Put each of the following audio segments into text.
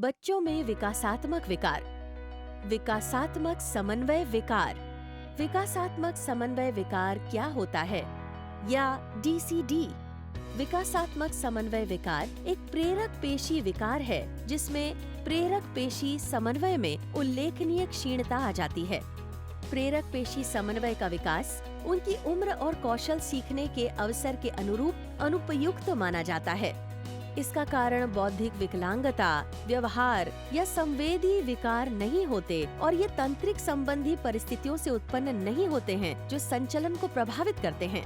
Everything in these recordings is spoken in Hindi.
बच्चों में विकासात्मक विकार। विकासात्मक समन्वय विकार। विकासात्मक समन्वय विकार क्या होता है, या डीसीडी? विकासात्मक समन्वय विकार एक प्रेरक पेशी विकार है जिसमें प्रेरक पेशी समन्वय में उल्लेखनीय क्षीणता आ जाती है। प्रेरक पेशी समन्वय का विकास उनकी उम्र और कौशल सीखने के अवसर के अनुरूप अनुपयुक्त माना जाता है। इसका कारण बौद्धिक विकलांगता, व्यवहार या संवेदी विकार नहीं होते और ये तंत्रिक संबंधी परिस्थितियों से उत्पन्न नहीं होते हैं जो संचलन को प्रभावित करते हैं।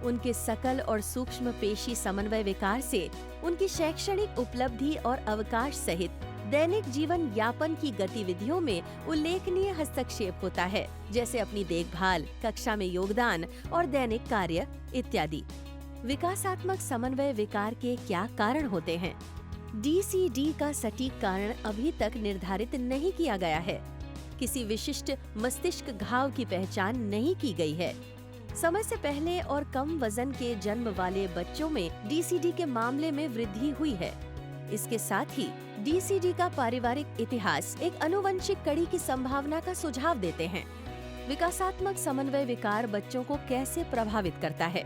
उनके सकल और सूक्ष्म पेशी समन्वय विकार से उनकी शैक्षणिक उपलब्धि और अवकाश सहित दैनिक जीवन यापन की गतिविधियों में उल्लेखनीय हस्तक्षेप होता है, जैसे अपनी देखभाल, कक्षा में योगदान और दैनिक कार्य इत्यादि। विकासात्मक समन्वय विकार के क्या कारण होते हैं? डीसीडी का सटीक कारण अभी तक निर्धारित नहीं किया गया है। किसी विशिष्ट मस्तिष्क घाव की पहचान नहीं की गई है। समय से पहले और कम वजन के जन्म वाले बच्चों में डीसीडी के मामले में वृद्धि हुई है। इसके साथ ही डीसीडी का पारिवारिक इतिहास एक आनुवंशिक कड़ी की संभावना का सुझाव देते हैं। विकासात्मक समन्वय विकार बच्चों को कैसे प्रभावित करता है?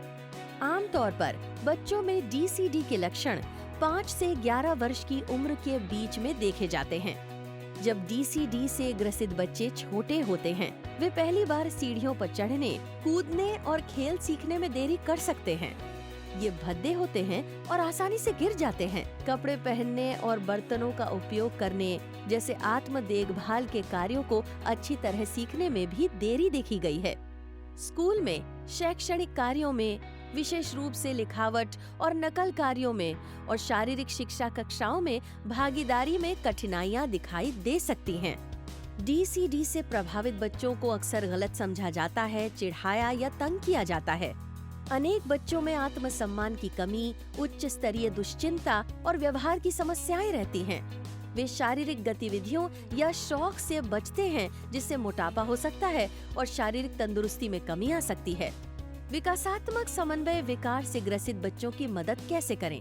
आमतौर पर बच्चों में डीसीडी के लक्षण 5 से 11 वर्ष की उम्र के बीच में देखे जाते हैं। जब डीसीडी से ग्रसित बच्चे छोटे होते हैं, वे पहली बार सीढ़ियों पर चढ़ने, कूदने और खेल सीखने में देरी कर सकते हैं। ये भद्दे होते हैं और आसानी से गिर जाते हैं। कपड़े पहनने और बर्तनों का उपयोग करने जैसे आत्म देखभाल के कार्यों को अच्छी तरह सीखने में भी देरी देखी गई है। स्कूल में शैक्षणिक कार्यों में, विशेष रूप से लिखावट और नकल कार्यों में और शारीरिक शिक्षा कक्षाओं में भागीदारी में कठिनाइयां दिखाई दे सकती हैं। डीसीडी से प्रभावित बच्चों को अक्सर गलत समझा जाता है, चिढ़ाया या तंग किया जाता है। अनेक बच्चों में आत्मसम्मान की कमी, उच्च स्तरीय दुश्चिंता और व्यवहार की समस्याएं रहती हैं। वे शारीरिक गतिविधियों या शौक से बचते हैं, जिससे मोटापा हो सकता है और शारीरिक तंदुरुस्ती में कमी आ सकती है। विकासात्मक समन्वय विकार से ग्रसित बच्चों की मदद कैसे करें?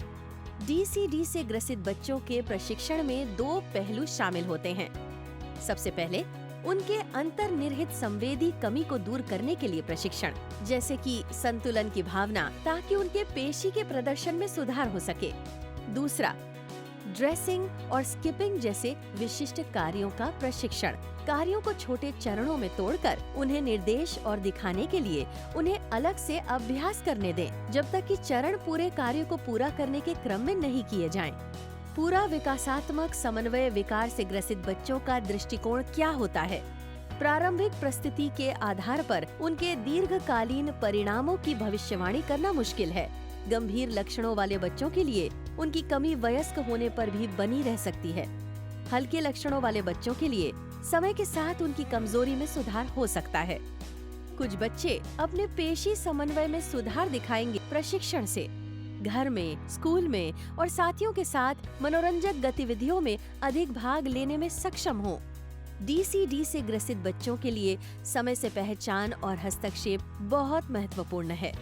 डीसीडी से ग्रसित बच्चों के प्रशिक्षण में 2 पहलू शामिल होते हैं। सबसे पहले उनके अंतर्निहित संवेदी कमी को दूर करने के लिए प्रशिक्षण, जैसे कि संतुलन की भावना, ताकि उनके पेशी के प्रदर्शन में सुधार हो सके। दूसरा, ड्रेसिंग और स्किपिंग जैसे विशिष्ट कार्यों का प्रशिक्षण। कार्यों को छोटे चरणों में तोड़कर उन्हें निर्देश और दिखाने के लिए उन्हें अलग से अभ्यास करने दें, जब तक कि चरण पूरे कार्य को पूरा करने के क्रम में नहीं किए जाएं। पूरा विकासात्मक समन्वय विकार से ग्रसित बच्चों का दृष्टिकोण क्या होता है? प्रारंभिक परिस्थिति के आधार पर उनके दीर्घकालीन परिणामों की भविष्यवाणी करना मुश्किल है। गंभीर लक्षणों वाले बच्चों के लिए उनकी कमी वयस्क होने पर भी बनी रह सकती है। हल्के लक्षणों वाले बच्चों के लिए समय के साथ उनकी कमजोरी में सुधार हो सकता है। कुछ बच्चे अपने पेशी समन्वय में सुधार दिखाएंगे प्रशिक्षण से। घर में, स्कूल में और साथियों के साथ मनोरंजक गतिविधियों में अधिक भाग लेने में सक्षम हों। डीसीडी से ग्रसित बच्चों के लिए समय से पहचान और हस्तक्षेप बहुत महत्वपूर्ण है।